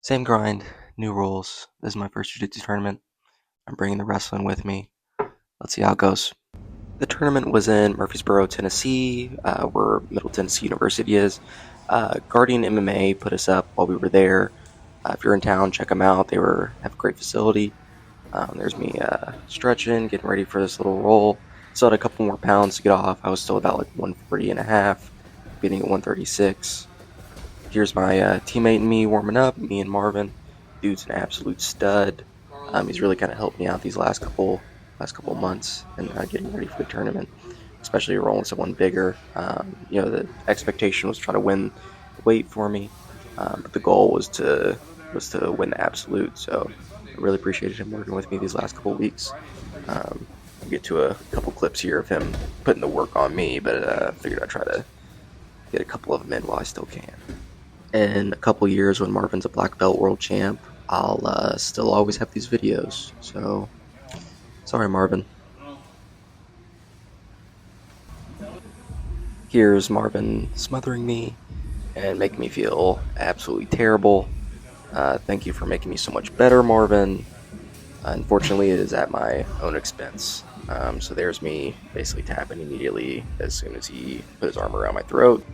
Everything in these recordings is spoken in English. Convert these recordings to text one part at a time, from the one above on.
Same grind, new rules. This is my first Jiu-Jitsu tournament. I'm bringing the wrestling with me. Let's see how it goes. The tournament was in Murfreesboro, Tennessee, where Middle Tennessee University is. Guardian MMA put us up while we were there. If you're in town, check them out. Have a great facility. There's me stretching, getting ready for this little roll. Still had a couple more pounds to get off. I was still about like 140 and a half, getting at 136. Here's my teammate and me warming up, me and Marvin. Dude's an absolute stud. He's really kind of helped me out these last couple months and getting ready for the tournament, especially rolling someone bigger. The expectation was try to win the weight for me, but the goal was to win the absolute. So I really appreciated him working with me these last couple weeks. We'll get to a couple clips here of him putting the work on me, but I figured I'd try to get a couple of them in while I still can. In a couple years, when Marvin's a black belt world champ, I'll still always have these videos. So, sorry, Marvin. Here's Marvin smothering me and making me feel absolutely terrible. Thank you for making me so much better, Marvin. Unfortunately, it is at my own expense. So there's me basically tapping immediately as soon as he put his arm around my throat.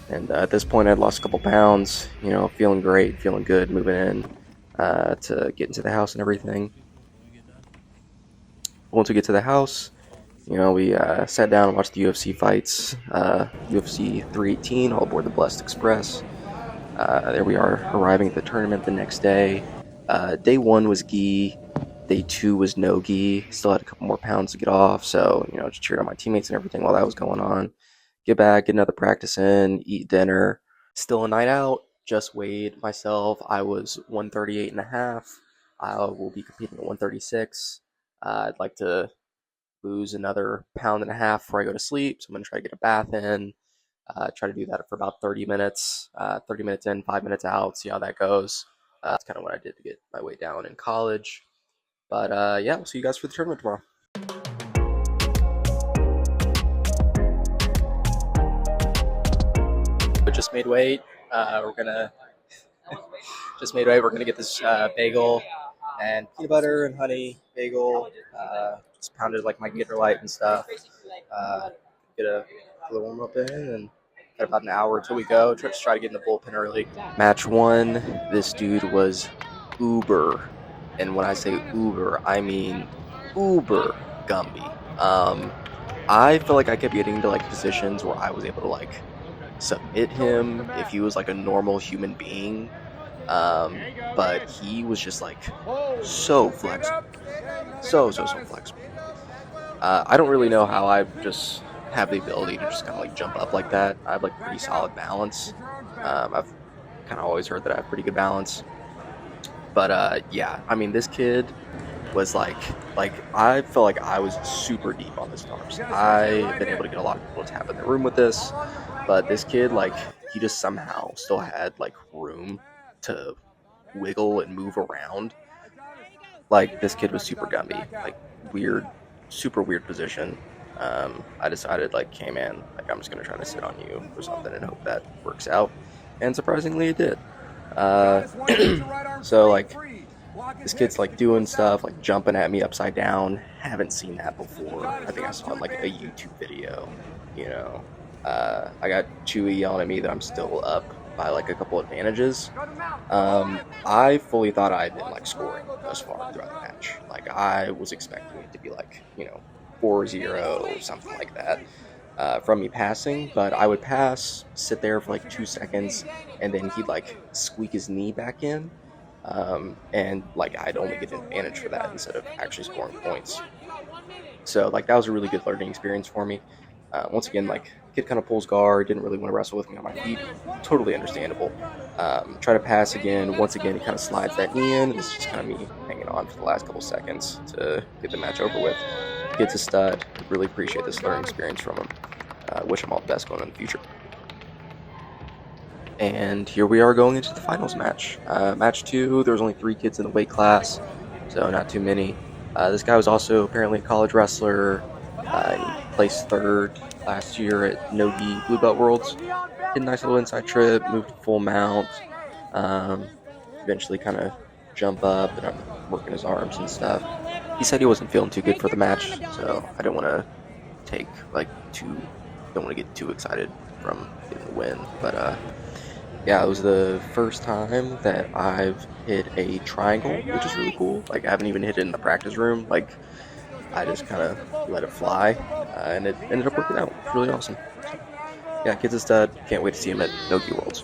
And at this point, I'd lost a couple pounds, feeling great, feeling good, moving in to get into the house and everything. Once we get to the house, we sat down and watched the UFC fights, UFC 318, all aboard the Blessed Express. There we are, arriving at the tournament the next day. Day 1 was gi, day 2 was no gi. Still had a couple more pounds to get off, so, just cheered on my teammates and everything while that was going on. Get back, get another practice in, eat dinner. Still a night out, just weighed myself. I was 138 and a half. I will be competing at 136. I'd like to lose another pound and a half before I go to sleep, so I'm going to try to get a bath in. Try to do that for about 30 minutes. 30 minutes in, 5 minutes out, see how that goes. That's kind of what I did to get my weight down in college. But yeah, we'll see you guys for the tournament tomorrow. Just made weight. We're gonna get this bagel and peanut butter and honey bagel. Just pounded like my Gator Light and stuff. Get a little warm up in and got about an hour until we go. Try to get in the bullpen early. Match 1. This dude was uber, and when I say uber, I mean uber Gumby. I feel like I kept getting into like positions where I was able to like submit him if he was like a normal human being, but he was just like so flexible, so flexible. I don't really know how I just have the ability to just kind of like jump up like that. I have like pretty solid balance. I've kind of always heard that I have pretty good balance, but yeah, I mean, this kid was like I felt like I was super deep on this arms. I've been able to get a lot of people to tap in the room with this, but this kid, like, he just somehow still had like room to wiggle and move around. Like, this kid was super Gumby, like weird, super weird position. I decided like, hey man, like I'm just gonna try to sit on you or something and hope that works out, and surprisingly it did. So like, this kid's like doing stuff, like jumping at me upside down. Haven't seen that before. I think I saw it in like a YouTube video. I got Chewy yelling at me that I'm still up by like a couple advantages. I fully thought I had been like scoring thus far throughout the match. Like, I was expecting it to be like 4-0 or something like that from me passing, but I would pass, sit there for like 2 seconds, and then he'd like squeak his knee back in. And like, I'd only get an advantage for that instead of actually scoring points. So like, that was a really good learning experience for me. Once again, like, kid kind of pulls guard, didn't really want to wrestle with me on my feet. Totally understandable. Try to pass again. Once again, he kind of slides that knee in. This is just kind of me hanging on for the last couple seconds to get the match over with. Kid's a stud. Really appreciate this learning experience from him. Wish him all the best going in the future. And here we are going into the finals match. Match 2, there was only 3 kids in the weight class, so not too many. This guy was also apparently a college wrestler. He placed 3rd last year at No-Gi Blue Belt Worlds. Did a nice little inside trip, moved to full mount. eventually kind of jump up, and I'm working his arms and stuff. He said he wasn't feeling too good for the match, so I don't want to take like too, don't want to get too excited from getting the win. But yeah, it was the first time that I've hit a triangle, which is really cool. Like I haven't even hit it in the practice room. Like I just kind of let it fly, and it ended up working out. It's really awesome. So yeah, kid's a stud. Can't wait to see him at Nogi Worlds.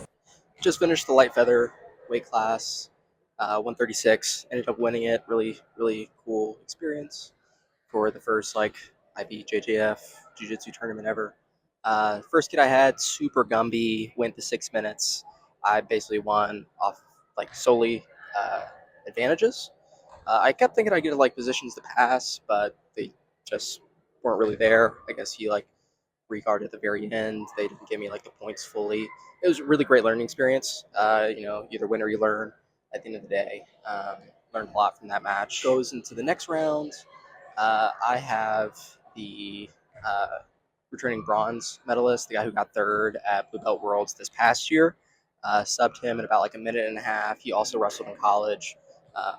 Just finished the light feather weight class, 136. Ended up winning it. Really, really cool experience for the first like IBJJF Jiu-Jitsu tournament ever. First kid I had, super Gumby, went to 6 minutes. I basically won off like solely uh, advantages. I kept thinking I'd get like positions to pass, but they just weren't really there. I guess he like regard at the very end. They didn't give me like the points fully. It was a really great learning experience. Either win or you learn at the end of the day. Learned a lot from that match. Goes into the next round. I have the uh, returning bronze medalist, the guy who got third at Blue Belt Worlds this past year. Subbed him in about like a minute and a half. He also wrestled in college.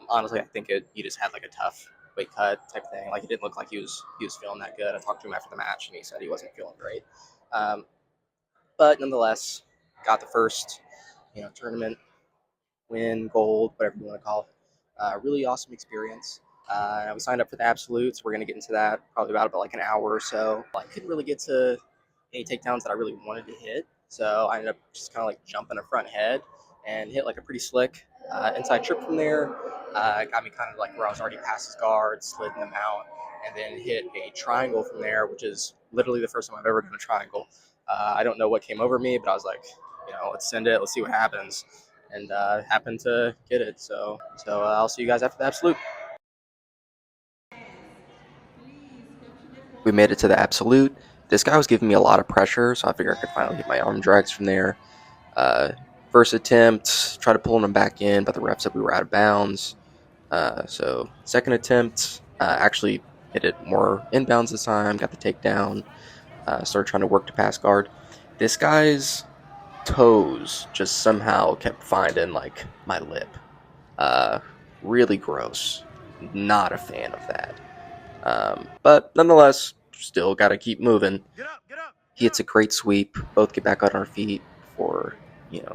Honestly, I think he just had like a tough weight cut type thing. Like it didn't look like he was feeling that good. I talked to him after the match, and he said he wasn't feeling great. Um, but nonetheless, got the first tournament win, gold, whatever you want to call it. Really awesome experience. We signed up for the absolutes. We're gonna get into that probably about like an hour or so. I couldn't really get to any takedowns that I really wanted to hit, so I ended up just kind of like jumping a front head and hit like a pretty slick inside trip from there. Got me kind of like where I was already past his guard, slid in the mount, and then hit a triangle from there, which is literally the first time I've ever done a triangle. I don't know what came over me, but I was like, let's send it, let's see what happens, and happened to get it. So I'll see you guys after the absolute. We made it to the absolute. This guy was giving me a lot of pressure, so I figured I could finally get my arm drags from there. Uh, First attempt, tried to pull him back in, but the ref said we were out of bounds. So second attempt, actually hit it more inbounds this time, got the takedown, started trying to work to pass guard. This guy's toes just somehow kept finding like my lip. Uh, Really gross. Not a fan of that. But nonetheless, still got to keep moving. He hits a great sweep. Both get back on our feet before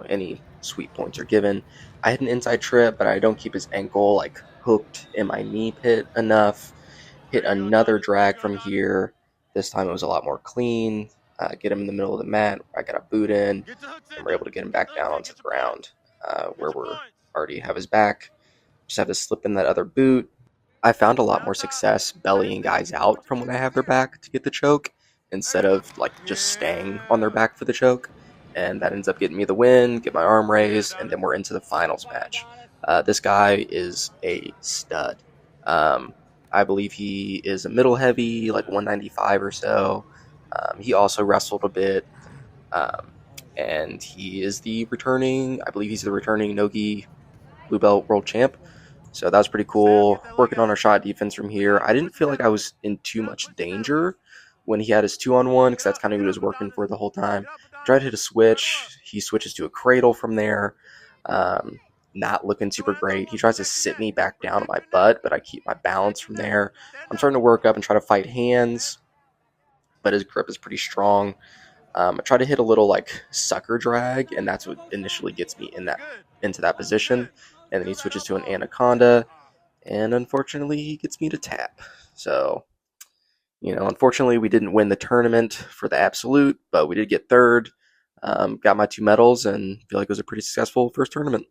any sweep points are given. I had an inside trip, but I don't keep his ankle like hooked in my knee pit enough. Hit another drag from here. This time it was a lot more clean. Get him in the middle of the mat. I got a boot in, and we're able to get him back down onto the ground where we're already have his back. Just have to slip in that other boot. I found a lot more success bellying guys out from when I have their back to get the choke instead of like just staying on their back for the choke. And that ends up getting me the win, get my arm raised, and then we're into the finals match. This guy is a stud. I believe he is a middle heavy, like 195 or so. He also wrestled a bit. Um, and he is I believe he's the returning Nogi Blue Belt World Champ. So that was pretty cool. Working on our shot defense from here. I didn't feel like I was in too much danger when he had his 2-on-1 because that's kind of what he was working for the whole time. Tried to hit a switch. He switches to a cradle from there. Um, Not looking super great. He tries to sit me back down on my butt, but I keep my balance from there. I'm starting to work up and try to fight hands, but his grip is pretty strong. I try to hit a little like sucker drag, and that's what initially gets me into that position. And then he switches to an anaconda, and unfortunately, he gets me to tap. So, unfortunately, we didn't win the tournament for the absolute, but we did get third. Got my 2 medals, and feel like it was a pretty successful first tournament.